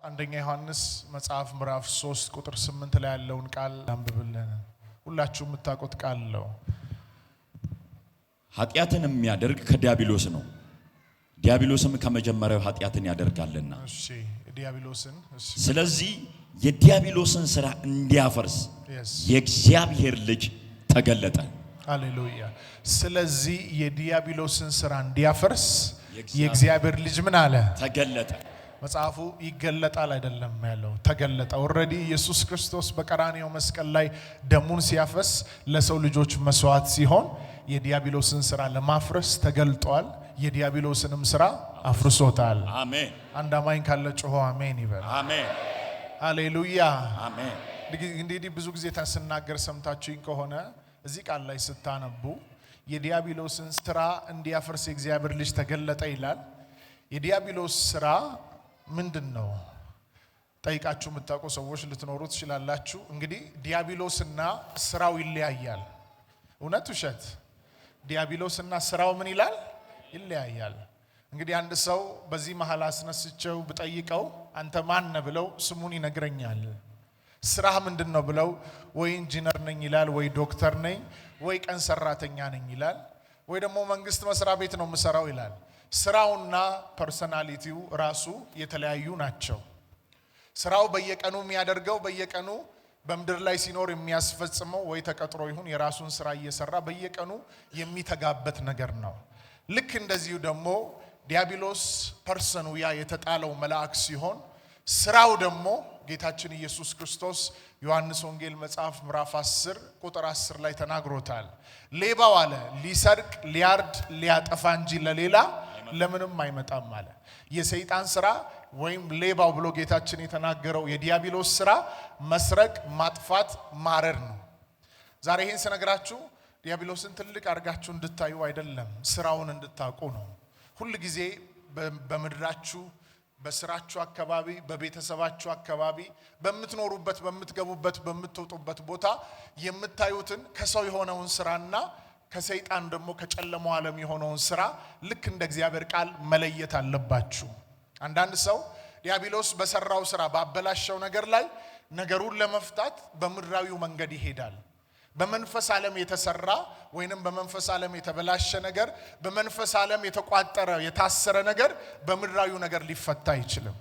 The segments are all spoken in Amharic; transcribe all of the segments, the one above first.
አንደኛ ዮሐንስ መጽሐፍ ምዕራፍ 3 ቁጥር 8 ላይ ያለውን ቃል አንብብልን። ሁላችሁም የምታውቁት ቃል ነው። ኃጢአትን የሚያደርግ ከዲያብሎስ ነው፣ ዲያብሎስም ከመጀመሪያው ኃጢአትን ያደርጋልና። እሺ ዲያብሎስን ስለዚህ የዲያብሎስን ሥራ እንዲያፈርስ የእግዚአብሔር ልጅ ተገለጠ። ሃሌሉያ። ስለዚህ የዲያብሎስን ሥራ እንዲያፈርስ የእግዚአብሔር ልጅ ምን አለ? ተገለጠ። መጽሐፉ ይገለጣል አይደለም ያለው፣ ተገለጠ። ኦሬዲ ኢየሱስ ክርስቶስ በቀራንዮ መስቀል ላይ ደሙን ሲያፈስ ለሰው ልጆች መስዋዕት ሲሆን የዲያብሎስን ሥራ ለማፍረስ ተገልጧል። የዲያብሎስንም ሥራ አፍርሶታል። አሜን። አንድ አማኝ ካለ ጮሆ አሜን ይበል። አሜን። ሃሌሉያ። አሜን። እንግዲህ ብዙ ጊዜ ተስናገር ሰምታችሁኝ ከሆነ እዚህ ቃል ላይ ስታነቡ የዲያብሎስን ሥራ እንዲያፈርስ የእግዚአብሔር ልጅ ተገለጠ ይላል። የዲያብሎስ ሥራ ምንድነው? ጠይቃችሁ የምታውቁ ሰዎች ልትኖሩ ትችላላችሁ። እንግዲህ ዲያብሎስና ሥራው ይለያያል። እውነት ውሸት? ዲያብሎስና ሥራው ምን ይላል? ይለያያል። እንግዲህ አንድ ሰው በዚህ መሃል አስነስቸው ብጠይቀው አንተ ማን ነህ ብለው ስሙን ይነግረኛል። ስራህ ምንድነው ብለው ወይ ኢንጂነር ነኝ ይላል፣ ወይ ዶክተር ነኝ፣ ወይ ቀን ሰራተኛ ነኝ ይላል፣ ወይ ደግሞ መንግስት መስሪያ ቤት ነው የምሰራው ይላል። ስራውና ፐርሰናሊቲው ራሱ የተለያዩ ናቸው። ስራው በየቀኑ የሚያደርገው በየቀኑ በመድር ላይ ሲኖር የሚያስፈጽመው ወይ ተቀጥሮ ይሁን የራሱን ስራ እየሰራ በየቀኑ የሚተጋበት ነገር ነው። ልክ እንደዚሁ ደግሞ ዲያብሎስ ፐርሰኑ ያ የተጣለው መልአክ ሲሆን ስራው ደግሞ ጌታችን ኢየሱስ ክርስቶስ ዮሐንስ ወንጌል መጽሐፍ ምዕራፍ 10 ቁጥር 10 ላይ ተናግሮታል። ሌባው አለ ሊሰርቅ ሊያርድ ሊያጠፋ እንጂ ለሌላ ለምንም አይመጣም አለ። የሰይጣን ስራ ወይም ሌባው ብሎ ጌታችን የተናገረው የዲያብሎስ ስራ መስረቅ፣ ማጥፋት፣ ማረር ነው። ዛሬ ይሄን ስነግራችሁ ዲያብሎስን ትልቅ አድርጋችሁ እንድታዩ አይደለም፣ ስራውን እንድታውቁ ነው። ሁሉ ጊዜ በመድራችሁ በስራችሁ አካባቢ በቤተሰባችሁ አካባቢ በመትኖሩበት በመትገቡበት በመትወጡበት ቦታ የምታዩትን ከሰው የሆነውን ስራና ከሰይጣን ደግሞ ከጨለማው ዓለም የሆነውን ስራ ልክ እንደ እግዚአብሔር ቃል መለየት አለባችሁ። አንዳንድ ሰው ዲያብሎስ በሰራው ስራ ባበላሸው ነገር ላይ ነገሩን ለመፍታት በምድራዊው መንገድ ይሄዳል። በመንፈስ ዓለም የተሰራ ወይንም በመንፈስ ዓለም የተበላሸ ነገር በመንፈስ ዓለም የተቋጠረ የታሰረ ነገር በምድራዊው ነገር ሊፈታ አይችልም።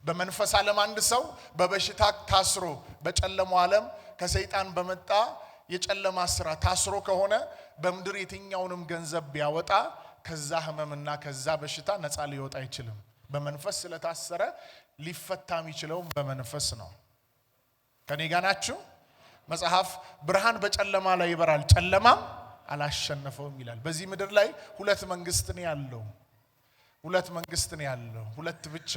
በመንፈስ ዓለም አንድ ሰው በበሽታ ታስሮ በጨለማው ዓለም ከሰይጣን በመጣ የጨለማ ስራ ታስሮ ከሆነ በምድር የትኛውንም ገንዘብ ቢያወጣ ከዛ ህመምና ከዛ በሽታ ነፃ ሊወጣ አይችልም። በመንፈስ ስለታሰረ ሊፈታ የሚችለው በመንፈስ ነው። ከኔ ጋር ናችሁ? መጽሐፍ ብርሃን በጨለማ ላይ ይበራል ጨለማም አላሸነፈውም ይላል። በዚህ ምድር ላይ ሁለት መንግስት ነው ያለው። ሁለት ብቻ።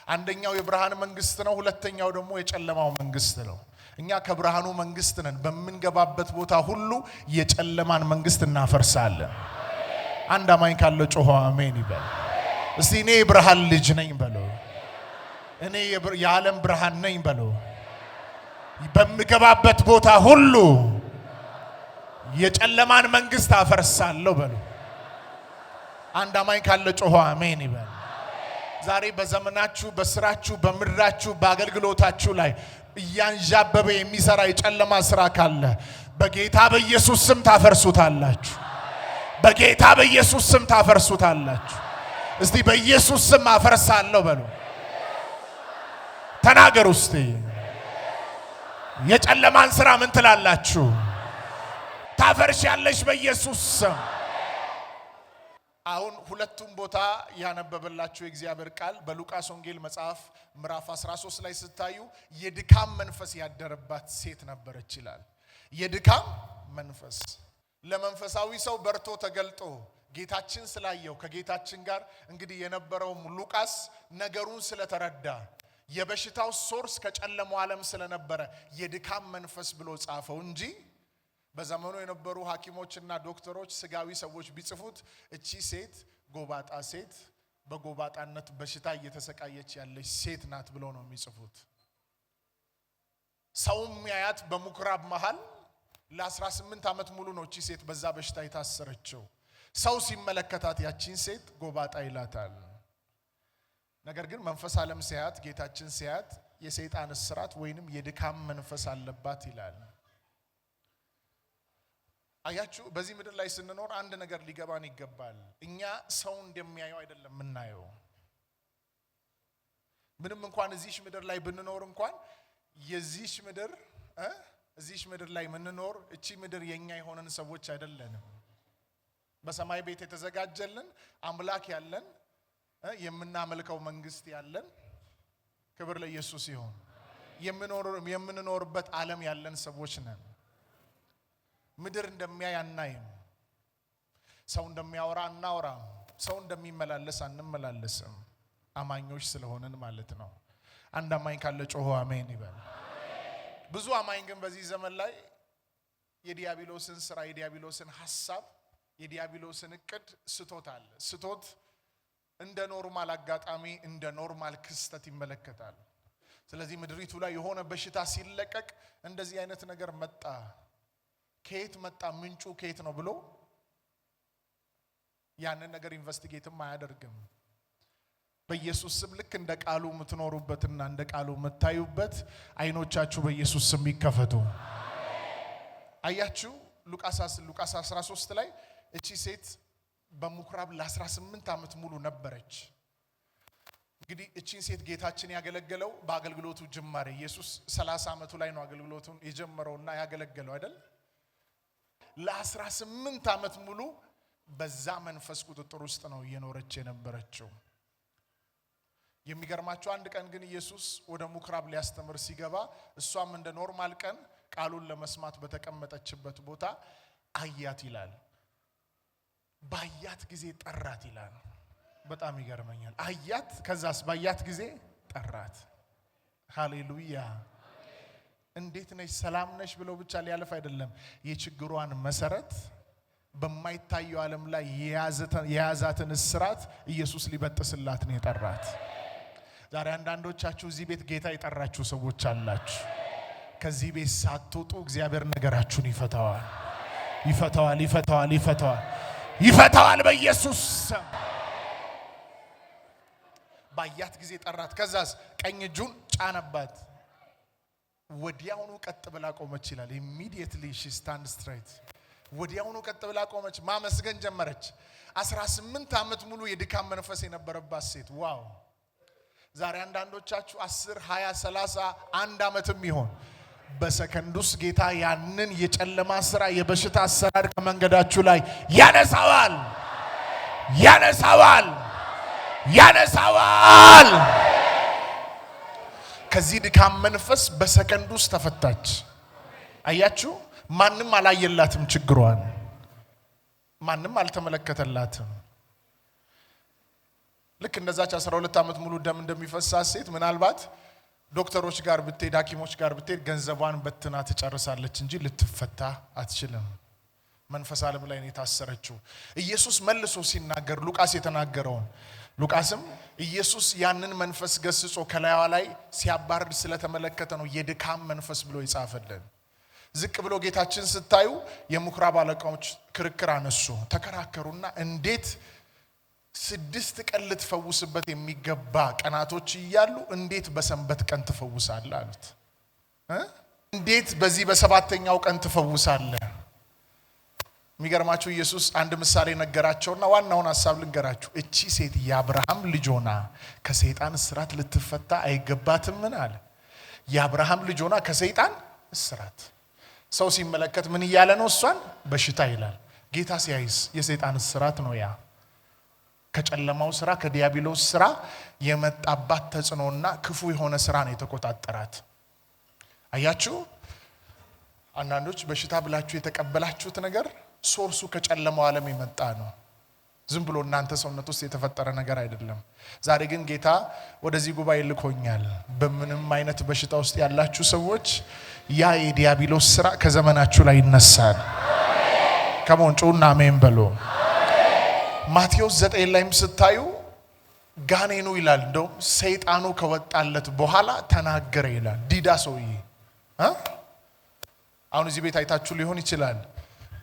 አንደኛው የብርሃን መንግስት ነው፣ ሁለተኛው ደግሞ የጨለማው መንግስት ነው። እኛ ከብርሃኑ መንግስት ነን። በመንገባበት ቦታ ሁሉ የጨለማን መንግስት እናፈርሳለን። አንድ አማኝ ካለ ጮሆ አሜን ይበል። እስቲ እኔ የብርሃን ልጅ ነኝ በሎ። እኔ የዓለም ብርሃን ነኝ በሎ። በመገባበት ቦታ ሁሉ የጨለማን መንግስት አፈርሳለሁ በሉ። አንድ አማኝ ካለ ጮሆ አሜን ይበል። ዛሬ በዘመናችሁ በስራችሁ በምድራችሁ በአገልግሎታችሁ ላይ እያንዣበበ የሚሰራ የጨለማ ስራ ካለ በጌታ በኢየሱስ ስም ታፈርሱታላችሁ። በጌታ በኢየሱስ ስም ታፈርሱታላችሁ። እስቲ በኢየሱስ ስም አፈርሳለሁ በሉ። ተናገሩ እስቲ። የጨለማን ስራ ምን ትላላችሁ? ታፈርሻለሽ በኢየሱስ ስም። አሁን ሁለቱም ቦታ ያነበበላችሁ የእግዚአብሔር ቃል በሉቃስ ወንጌል መጽሐፍ ምዕራፍ 13 ላይ ስታዩ የድካም መንፈስ ያደረባት ሴት ነበረች ይላል። የድካም መንፈስ ለመንፈሳዊ ሰው በርቶ ተገልጦ ጌታችን ስላየው ከጌታችን ጋር እንግዲህ የነበረው ሉቃስ ነገሩን ስለተረዳ የበሽታው ሶርስ ከጨለማው ዓለም ስለነበረ የድካም መንፈስ ብሎ ጻፈው እንጂ በዘመኑ የነበሩ ሐኪሞችና ዶክተሮች ስጋዊ ሰዎች ቢጽፉት እቺ ሴት ጎባጣ ሴት በጎባጣነት በሽታ እየተሰቃየች ያለች ሴት ናት ብሎ ነው የሚጽፉት። ሰውም ያያት በሙክራብ መሃል ለ18 ዓመት ሙሉ ነው እቺ ሴት በዛ በሽታ የታሰረችው። ሰው ሲመለከታት ያቺን ሴት ጎባጣ ይላታል። ነገር ግን መንፈስ ዓለም ሲያት ጌታችን ሲያት የሰይጣን እስራት ወይንም የድካም መንፈስ አለባት ይላል። አያችሁ በዚህ ምድር ላይ ስንኖር አንድ ነገር ሊገባን ይገባል። እኛ ሰው እንደሚያየው አይደለም የምናየው። ምንም እንኳን እዚህ ምድር ላይ ብንኖር እንኳን የዚህ ምድር ላይ ምንኖር እቺ ምድር የኛ የሆነን ሰዎች አይደለንም። በሰማይ ቤት የተዘጋጀልን አምላክ ያለን የምናመልከው መንግስት ያለን ክብር ለኢየሱስ ይሁን የምንኖርበት ዓለም ያለን ሰዎች ነን። ምድር እንደሚያይ አናይም። ሰው እንደሚያወራ አናወራም። ሰው እንደሚመላለስ አንመላለስም። አማኞች ስለሆነን ማለት ነው። አንድ አማኝ ካለ ጮሆ አሜን ይበል። ብዙ አማኝ ግን በዚህ ዘመን ላይ የዲያብሎስን ስራ የዲያብሎስን ሐሳብ የዲያብሎስን እቅድ ስቶታል። ስቶት እንደ ኖርማል አጋጣሚ እንደ ኖርማል ክስተት ይመለከታል። ስለዚህ ምድሪቱ ላይ የሆነ በሽታ ሲለቀቅ እንደዚህ አይነት ነገር መጣ፣ ከየት መጣ፣ ምንጩ ከየት ነው ብሎ ያንን ነገር ኢንቨስቲጌትም አያደርግም። በኢየሱስ ስም ልክ እንደ ቃሉ የምትኖሩበትና እንደ ቃሉ የምታዩበት አይኖቻችሁ በኢየሱስ ስም ይከፈቱ። አያችሁ ሉቃስ 13 ላይ እቺ ሴት በምኩራብ ለ18 ዓመት ሙሉ ነበረች። እንግዲህ እቺን ሴት ጌታችን ያገለገለው በአገልግሎቱ ጅማሬ ኢየሱስ 30 ዓመቱ ላይ ነው አገልግሎቱን የጀመረውና ያገለገለው አይደል? ለ18 ዓመት ሙሉ በዛ መንፈስ ቁጥጥር ውስጥ ነው እየኖረች የነበረችው። የሚገርማቸው አንድ ቀን ግን ኢየሱስ ወደ ምኩራብ ሊያስተምር ሲገባ እሷም እንደ ኖርማል ቀን ቃሉን ለመስማት በተቀመጠችበት ቦታ አያት ይላል። ባያት ጊዜ ጠራት ይላል። በጣም ይገርመኛል። አያት፣ ከዛስ ባያት ጊዜ ጠራት። ሃሌሉያ። እንዴት ነሽ ሰላም ነሽ ብሎ ብቻ ሊያልፍ አይደለም። የችግሯን መሰረት በማይታየው ዓለም ላይ የያዛትን እስራት ኢየሱስ ሊበጥስላት ነው የጠራት። ዛሬ አንዳንዶቻችሁ እዚህ ቤት ጌታ የጠራችሁ ሰዎች አላችሁ። ከዚህ ቤት ሳትወጡ እግዚአብሔር ነገራችሁን ይፈታዋል። ይፈታዋል፣ ይፈታዋል፣ ይፈታዋል፣ ይፈታዋል በኢየሱስ ስም። ባያት ጊዜ ጠራት። ከዛስ ቀኝ እጁን ጫነባት። ወዲያውኑ ቀጥ ብላ ቆመች ይላል። immediately she stand straight። ወዲያውኑ ቀጥ ብላ ቆመች፣ ማመስገን ጀመረች። 18 ዓመት ሙሉ የድካም መንፈስ የነበረባት ሴት ዋው! ዛሬ አንዳንዶቻችሁ 10 20 30 1 ዓመትም ይሆን በሰከንድ ውስጥ ጌታ ያንን የጨለማ ስራ የበሽታ አሰራር ከመንገዳችሁ ላይ ያነሳዋል፣ ያነሳዋል፣ ያነሳዋል። ከዚህ ድካም መንፈስ በሰከንድ ውስጥ ተፈታች። አያችሁ፣ ማንም አላየላትም ችግሯን፣ ማንም አልተመለከተላትም። ልክ እንደዛች 12 ዓመት ሙሉ ደም እንደሚፈሳት ሴት ምናልባት ዶክተሮች ጋር ብትሄድ ሐኪሞች ጋር ብትሄድ ገንዘቧን በትና ትጨርሳለች እንጂ ልትፈታ አትችልም። መንፈስ ዓለም ላይ ነው የታሰረችው። ኢየሱስ መልሶ ሲናገር ሉቃስ የተናገረውን ሉቃስም ኢየሱስ ያንን መንፈስ ገስጾ ከላይዋ ላይ ሲያባርድ ስለተመለከተ ነው የድካም መንፈስ ብሎ ይጻፈልን። ዝቅ ብሎ ጌታችን ስታዩ የምኩራብ አለቃዎች ክርክር አነሱ፣ ተከራከሩና እንዴት 6 ቀን ልትፈውስበት የሚገባ ቀናቶች እያሉ እንዴት በሰንበት ቀን ትፈውሳለህ አሉት። እንዴት በዚህ በሰባተኛው ቀን ትፈውሳለህ? የሚገርማችሁ ኢየሱስ አንድ ምሳሌ ነገራቸውና ዋናውን ሐሳብ ልንገራችሁ። እቺ ሴት የአብርሃም ልጅ ሆና ከሰይጣን እስራት ልትፈታ አይገባትምን አለ። የአብርሃም ልጅ ሆና ከሰይጣን እስራት። ሰው ሲመለከት ምን እያለ ነው? እሷን በሽታ ይላል። ጌታ ሲያይስ የሰይጣን እስራት ነው። ያ ከጨለማው ስራ ከዲያብሎስ ስራ የመጣባት ተጽዕኖና ክፉ የሆነ ስራ ነው የተቆጣጠራት። አያችሁ፣ አንዳንዶች በሽታ ብላችሁ የተቀበላችሁት ነገር ሶርሱ ከጨለማው ዓለም የመጣ ነው። ዝም ብሎ እናንተ ሰውነት ውስጥ የተፈጠረ ነገር አይደለም። ዛሬ ግን ጌታ ወደዚህ ጉባኤ ልኮኛል። በምንም አይነት በሽታ ውስጥ ያላችሁ ሰዎች ያ የዲያብሎስ ስራ ከዘመናችሁ ላይ ይነሳል። ከሞንጮና አሜን በሉ። ማቴዎስ 9 ላይም ስታዩ ጋኔኑ ይላል እንደው ሰይጣኑ ከወጣለት በኋላ ተናገረ ይላል። ዲዳ ሰውዬ አሁን እዚህ ቤት አይታችሁ ሊሆን ይችላል።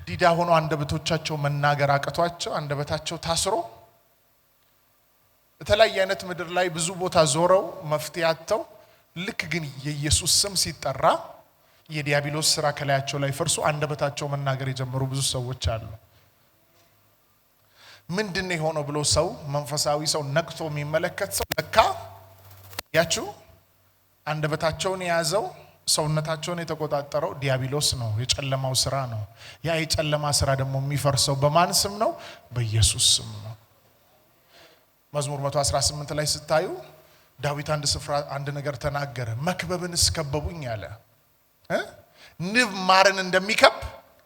ዲዳ ሆኖ አንደበቶቻቸው መናገር አቅቷቸው አንደበታቸው ታስሮ በተለያየ አይነት ምድር ላይ ብዙ ቦታ ዞረው መፍትሄ አጥተው ልክ ግን የኢየሱስ ስም ሲጠራ የዲያብሎስ ስራ ከላያቸው ላይ ፈርሶ አንደበታቸው መናገር የጀመሩ ብዙ ሰዎች አሉ። ምንድነው የሆነው ብሎ ሰው መንፈሳዊ ሰው ነቅቶ የሚመለከት ሰው ለካ ያችሁ አንደበታቸውን የያዘው ሰውነታቸውን የተቆጣጠረው ዲያብሎስ ነው፣ የጨለማው ስራ ነው። ያ የጨለማ ስራ ደግሞ የሚፈርሰው በማን ስም ነው? በኢየሱስ ስም ነው። መዝሙር 118 ላይ ስታዩ ዳዊት አንድ ስፍራ አንድ ነገር ተናገረ። መክበብን እስከበቡኝ አለ። ንብ ማርን እንደሚከብ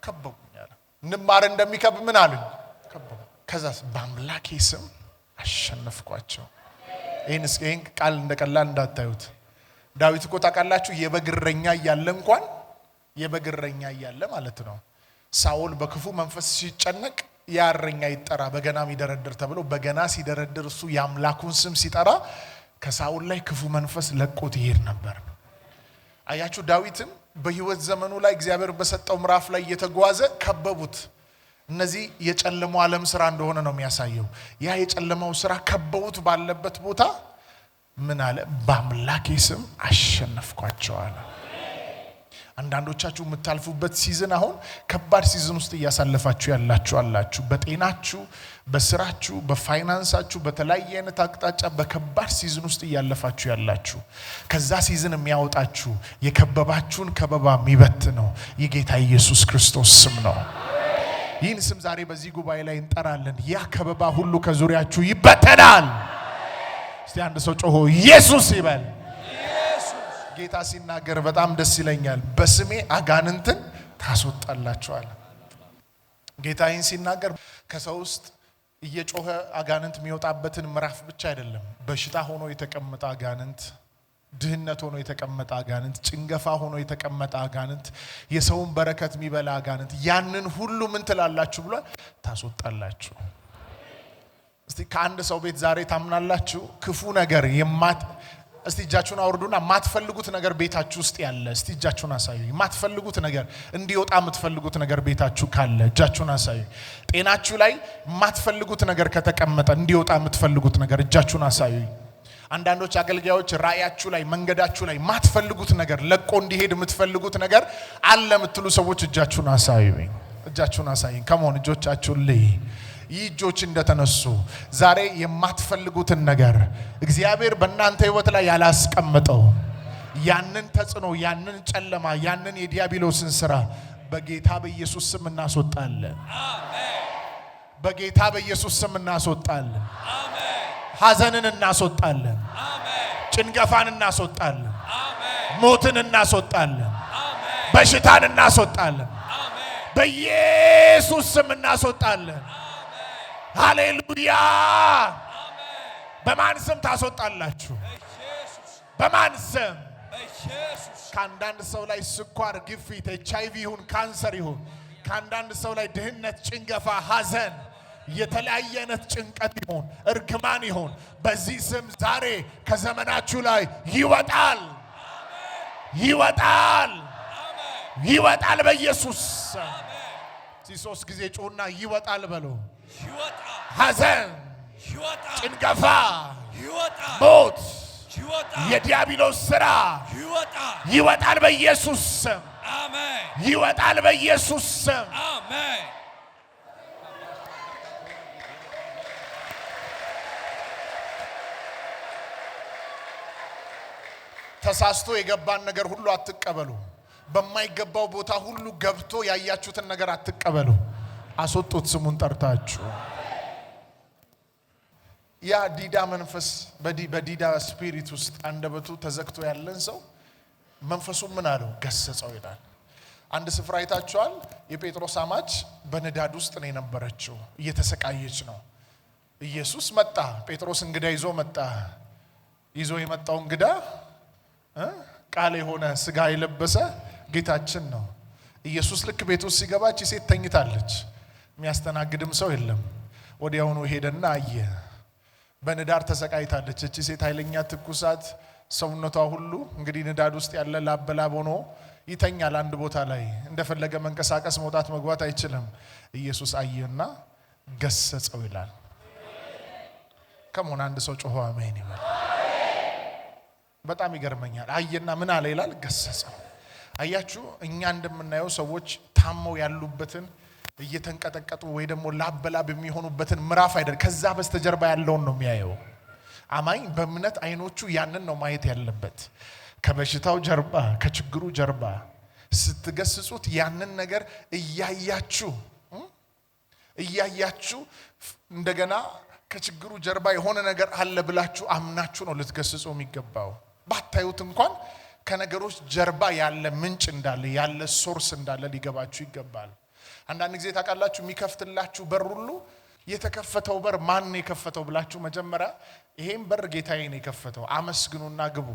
ከበቡኝ አለ። ንብ ማርን እንደሚከብ ምን አሉኝ? ከበቡ። ከዛስ በአምላኬ ስም አሸነፍኳቸው። ይሄን ቃል እንደቀላል እንዳታዩት። ዳዊት እኮ ታውቃላችሁ የበግረኛ እያለ እንኳን የበግረኛ እያለ ማለት ነው ሳኦል በክፉ መንፈስ ሲጨነቅ ያረኛ ይጠራ በገናም ይደረድር ተብሎ በገና ሲደረድር እሱ ያምላኩን ስም ሲጠራ ከሳኦል ላይ ክፉ መንፈስ ለቆት ይሄድ ነበር። አያችሁ ዳዊትም በህይወት ዘመኑ ላይ እግዚአብሔር በሰጠው ምዕራፍ ላይ እየተጓዘ ከበቡት። እነዚህ የጨለማው ዓለም ስራ እንደሆነ ነው የሚያሳየው። ያ የጨለማው ስራ ከበውት ባለበት ቦታ ምን አለ? በአምላኬ ስም አሸነፍኳቸው አለ። አንዳንዶቻችሁ የምታልፉበት ሲዝን አሁን ከባድ ሲዝን ውስጥ እያሳለፋችሁ ያላችሁ አላችሁ። በጤናችሁ፣ በስራችሁ፣ በፋይናንሳችሁ በተለያየ አይነት አቅጣጫ በከባድ ሲዝን ውስጥ እያለፋችሁ ያላችሁ ከዛ ሲዝን የሚያወጣችሁ የከበባችሁን ከበባ የሚበት ነው የጌታ ኢየሱስ ክርስቶስ ስም ነው። ይህን ስም ዛሬ በዚህ ጉባኤ ላይ እንጠራለን። ያ ከበባ ሁሉ ከዙሪያችሁ ይበተናል። እስቲ አንድ ሰው ጮሆ ኢየሱስ ይበል። ጌታ ሲናገር በጣም ደስ ይለኛል። በስሜ አጋንንትን ታስወጣላችኋል። ጌታ ይህን ሲናገር ከሰው ውስጥ እየጮኸ አጋንንት የሚወጣበትን ምዕራፍ ብቻ አይደለም። በሽታ ሆኖ የተቀመጠ አጋንንት፣ ድህነት ሆኖ የተቀመጠ አጋንንት፣ ጭንገፋ ሆኖ የተቀመጠ አጋንንት፣ የሰውን በረከት የሚበላ አጋንንት፣ ያንን ሁሉ ምን ትላላችሁ ብሎ ታስወጣላችሁ። እስቲ ከአንድ ሰው ቤት ዛሬ ታምናላችሁ ክፉ ነገር እስቲ እጃችሁን አውርዱና ማትፈልጉት ነገር ቤታችሁ ውስጥ ያለ እስቲ እጃችሁን አሳዩ። ማትፈልጉት ነገር እንዲወጣ የምትፈልጉት ነገር ቤታችሁ ካለ እጃችሁን አሳዩ። ጤናችሁ ላይ ማትፈልጉት ነገር ከተቀመጠ እንዲወጣ የምትፈልጉት ነገር እጃችሁን አሳዩ። አንዳንዶች አገልጋዮች ራእያችሁ ላይ መንገዳችሁ ላይ ማትፈልጉት ነገር ለቆ እንዲሄድ የምትፈልጉት ነገር አለ የምትሉ ሰዎች እጃችሁን አሳዩ። እጃችሁን አሳዩ። ከመሆን እጆቻችሁን ልይ ይጆች እንደተነሱ ዛሬ የማትፈልጉትን ነገር እግዚአብሔር በእናንተ ህይወት ላይ ያላስቀመጠው ያንን ተጽዕኖ ያንን ጨለማ ያንን የዲያብሎስን ስራ በጌታ በኢየሱስ ስም እናስወጣለን። አሜን። በጌታ በኢየሱስ ስም እናስወጣለን። አሜን። ሐዘንን እናስወጣለን። አሜን። ጭንገፋን እናስወጣለን። አሜን። ሞትን እናስወጣለን። አሜን። በሽታን እናስወጣለን። አሜን። በኢየሱስ ስም እናስወጣለን። ሃሌሉያ። አሜን። በማን ስም ታስወጣላችሁ? በኢየሱስ። በማን ስም? በኢየሱስ። ከአንዳንድ ሰው ላይ ስኳር፣ ግፊት፣ ኤችአይቪ ይሁን ካንሰር ይሁን ከአንዳንድ ሰው ላይ ድህነት፣ ጭንገፋ፣ ሐዘን፣ የተለያየ አይነት ጭንቀት ይሁን እርግማን ይሁን በዚህ ስም ዛሬ ከዘመናችሁ ላይ ይወጣል። አሜን። ይወጣል። አሜን። ይወጣል በኢየሱስ ስም። አሜን። ሶስት ጊዜ ጮህና ይወጣል በሉ። ይወጣል። ሐዘን ይወጣል። ጭንገፋ ይወጣል። ሞት ይወጣል። የዲያብሎስ ሥራ ይወጣል። ይወጣል በኢየሱስ ስም። አሜን። ይወጣል በኢየሱስ ስም። አሜን። ተሳስቶ የገባን ነገር ሁሉ አትቀበሉ። በማይገባው ቦታ ሁሉ ገብቶ ያያችሁትን ነገር አትቀበሉ። አስወጡት ስሙን ጠርታችሁ። ያ ዲዳ መንፈስ በዲዳ ስፒሪት ውስጥ አንደበቱ ተዘግቶ ያለን ሰው መንፈሱ ምን አለው? ገሰጸው ይላል። አንድ ስፍራ አይታችኋል። የጴጥሮስ አማች በንዳድ ውስጥ ነው የነበረችው፣ እየተሰቃየች ነው። ኢየሱስ መጣ። ጴጥሮስ እንግዳ ይዞ መጣ። ይዞ የመጣው እንግዳ ቃል የሆነ ስጋ የለበሰ ጌታችን ነው። ኢየሱስ ልክ ቤት ውስጥ ሲገባች ሴት ተኝታለች። የሚያስተናግድም ሰው የለም። ወዲያውኑ ሄደና አየ። በንዳድ ተሰቃይታለች እቺ ሴት። ኃይለኛ ትኩሳት፣ ሰውነቷ ሁሉ እንግዲህ ንዳድ ውስጥ ያለ ላበላብ ሆኖ ይተኛል። አንድ ቦታ ላይ እንደፈለገ መንቀሳቀስ መውጣት መግባት አይችልም። ኢየሱስ አየና ገሰጸው ይላል። ከሞን አንድ ሰው ጮሆ አሜን ይበል። በጣም ይገርመኛል። አየና ምን አለ ይላል? ገሰጸው። አያችሁ እኛ እንደምናየው ሰዎች ታመው ያሉበትን እየተንቀጠቀጡ ወይ ደግሞ ላበላብ የሚሆኑበትን ምዕራፍ አይደል፣ ከዛ በስተጀርባ ያለውን ነው የሚያየው። አማኝ በእምነት አይኖቹ ያንን ነው ማየት ያለበት። ከበሽታው ጀርባ ከችግሩ ጀርባ ስትገስጹት ያንን ነገር እያያችሁ እንደገና ከችግሩ ጀርባ የሆነ ነገር አለ ብላችሁ አምናችሁ ነው ልትገስጹ የሚገባው። ባታዩት እንኳን ከነገሮች ጀርባ ያለ ምንጭ እንዳለ ያለ ሶርስ እንዳለ ሊገባችሁ ይገባል። አንዳንድ ጊዜ ታውቃላችሁ የሚከፍትላችሁ በር ሁሉ የተከፈተው በር ማን ነው የከፈተው ብላችሁ መጀመሪያ ይሄን በር ጌታዬ ነው የከፈተው አመስግኑና ግቡ።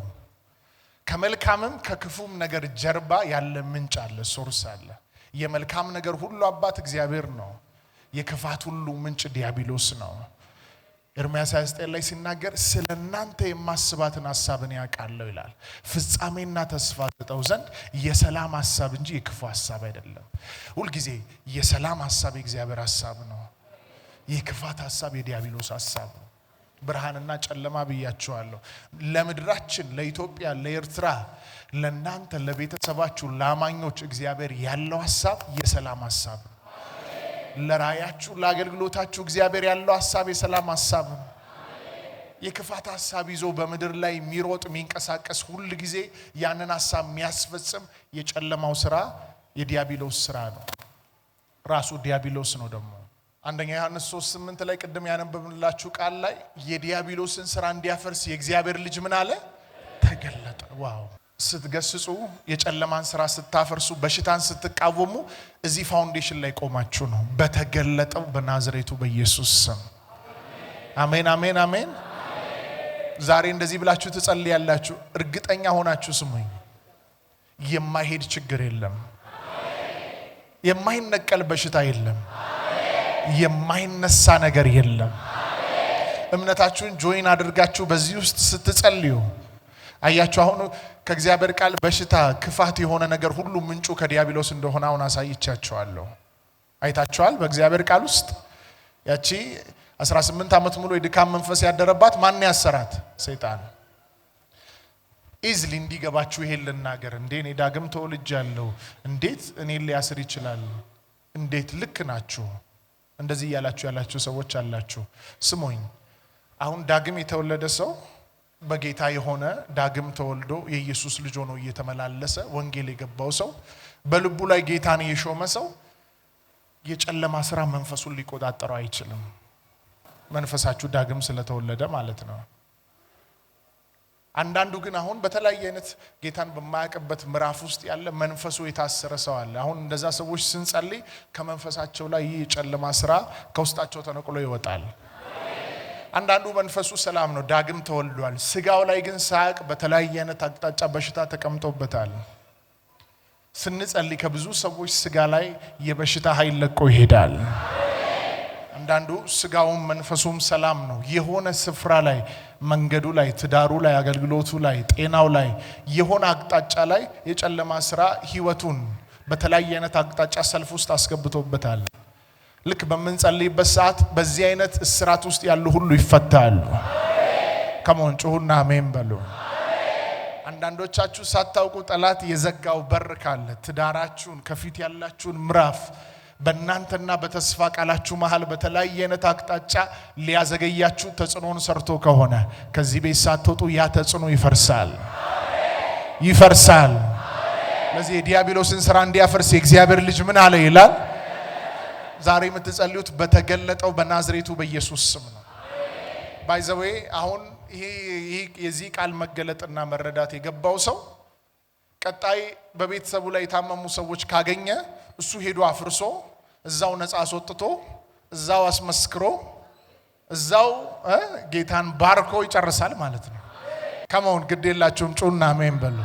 ከመልካምም ከክፉም ነገር ጀርባ ያለ ምንጭ አለ፣ ሶርስ አለ። የመልካም ነገር ሁሉ አባት እግዚአብሔር ነው። የክፋት ሁሉ ምንጭ ዲያብሎስ ነው። ኤርምያስ 29 ላይ ሲናገር ስለናንተ የማስባትን ሐሳብን ያውቃለሁ ይላል፣ ፍጻሜና ተስፋ ተጠው ዘንድ የሰላም ሐሳብ እንጂ የክፉ ሐሳብ አይደለም። ሁሉ ጊዜ የሰላም ሐሳብ የእግዚአብሔር ሐሳብ ነው። የክፋት ሐሳብ የዲያብሎስ ሐሳብ ነው። ብርሃንና ጨለማ ብያችኋለሁ። ለምድራችን ለኢትዮጵያ ለኤርትራ ለናንተ ለቤተሰባችሁ ለአማኞች እግዚአብሔር ያለው ሐሳብ የሰላም ሐሳብ ነው። ለራያችሁ ለአገልግሎታችሁ እግዚአብሔር ያለው ሐሳብ የሰላም ሐሳብ ነው። የክፋት ሐሳብ ይዞ በመድር ላይ የሚሮጥ የሚንቀሳቀስ ሁሉ ጊዜ ያንን ሐሳብ የሚያስፈጽም የጨለማው ስራ የዲያብሎስ ስራ ነው። ራሱ ዲያብሎስ ነው። ደግሞ አንደኛ ዮሐንስ 3:8 ላይ ቅድም ያነበብንላችሁ ቃል ላይ የዲያብሎስን ስራ እንዲያፈርስ የእግዚአብሔር ልጅ ምን አለ? ተገለጠ። ዋው! ስትገስጹ የጨለማን ስራ ስታፈርሱ በሽታን ስትቃወሙ እዚህ ፋውንዴሽን ላይ ቆማችሁ ነው፣ በተገለጠው በናዝሬቱ በኢየሱስ ስም። አሜን አሜን አሜን። ዛሬ እንደዚህ ብላችሁ ትጸልያላችሁ። እርግጠኛ ሆናችሁ ስሙኝ። የማይሄድ ችግር የለም፣ የማይነቀል በሽታ የለም፣ የማይነሳ ነገር የለም። እምነታችሁን ጆይን አድርጋችሁ በዚህ ውስጥ ስትጸልዩ አያችሁ አሁን ከእግዚአብሔር ቃል በሽታ ክፋት የሆነ ነገር ሁሉ ምንጩ ከዲያብሎስ እንደሆነ አሁን አሳይቻችኋለሁ። አይታችኋል። በእግዚአብሔር ቃል ውስጥ ያቺ 18 ዓመት ሙሉ የድካም መንፈስ ያደረባት ማን ያሰራት? ሰይጣን። ኢዝሊ እንዲገባችሁ ይሄን ልናገር። እንዴ እኔ ዳግም ተወልጃለሁ፣ እንዴት እኔ ሊያስር ይችላል? እንዴት ልክ ናችሁ? እንደዚህ ያላችሁ ሰዎች አላችሁ። ስሙኝ። አሁን ዳግም የተወለደ ሰው በጌታ የሆነ ዳግም ተወልዶ የኢየሱስ ልጅ ሆኖ እየተመላለሰ ወንጌል የገባው ሰው በልቡ ላይ ጌታን የሾመ ሰው የጨለማ ስራ መንፈሱን ሊቆጣጠረው አይችልም። መንፈሳችሁ ዳግም ስለተወለደ ማለት ነው። አንዳንዱ ግን አሁን በተለያየ አይነት ጌታን በማያውቅበት ምዕራፍ ውስጥ ያለ መንፈሱ የታሰረ ሰው አለ። አሁን እንደዛ ሰዎች ስንጸልይ ከመንፈሳቸው ላይ ይህ የጨለማ ስራ ከውስጣቸው ተነቅሎ ይወጣል። አንዳንዱ መንፈሱ ሰላም ነው፣ ዳግም ተወልዷል። ስጋው ላይ ግን ሳያቅ በተለያየ አይነት አቅጣጫ በሽታ ተቀምጦበታል። ስንጸልይ ከብዙ ሰዎች ስጋ ላይ የበሽታ ኃይል ለቆ ይሄዳል። አንዳንዱ ስጋውም መንፈሱም ሰላም ነው። የሆነ ስፍራ ላይ መንገዱ ላይ ትዳሩ ላይ አገልግሎቱ ላይ ጤናው ላይ የሆነ አቅጣጫ ላይ የጨለማ ስራ ህይወቱን በተለያየ አይነት አቅጣጫ ሰልፍ ውስጥ አስገብቶበታል። ልክ በመንጸልይበት ሰዓት በዚህ አይነት እስራት ውስጥ ያሉ ሁሉ ይፈታሉ። ከመሆን ጩሁና አሜን በሉ። አንዳንዶቻችሁ ሳታውቁ ጠላት የዘጋው በር ካለ ትዳራችሁን ከፊት ያላችሁን ምዕራፍ በእናንተና በተስፋ ቃላችሁ መሃል በተለያየ አይነት አቅጣጫ ሊያዘገያችሁ ተጽዕኖን ሰርቶ ከሆነ ከዚህ ቤት ሳትወጡ ያ ተጽዕኖ ይፈርሳል፣ ይፈርሳል። ለዚህ የዲያብሎስን ስራ እንዲያፈርስ የእግዚአብሔር ልጅ ምን አለ ይላል? ዛሬ የምትጸልዩት በተገለጠው በናዝሬቱ በኢየሱስ ስም ነው። ባይ ዘ ዌይ አሁን ይሄ የዚህ ቃል መገለጥና መረዳት የገባው ሰው ቀጣይ በቤተሰቡ ላይ የታመሙ ሰዎች ካገኘ እሱ ሄዶ አፍርሶ እዛው ነፃ አስወጥቶ እዛው አስመስክሮ እዛው ጌታን ባርኮ ይጨርሳል ማለት ነው። ከመሆን ግድ የላችሁም ጩና አሜን በሉ።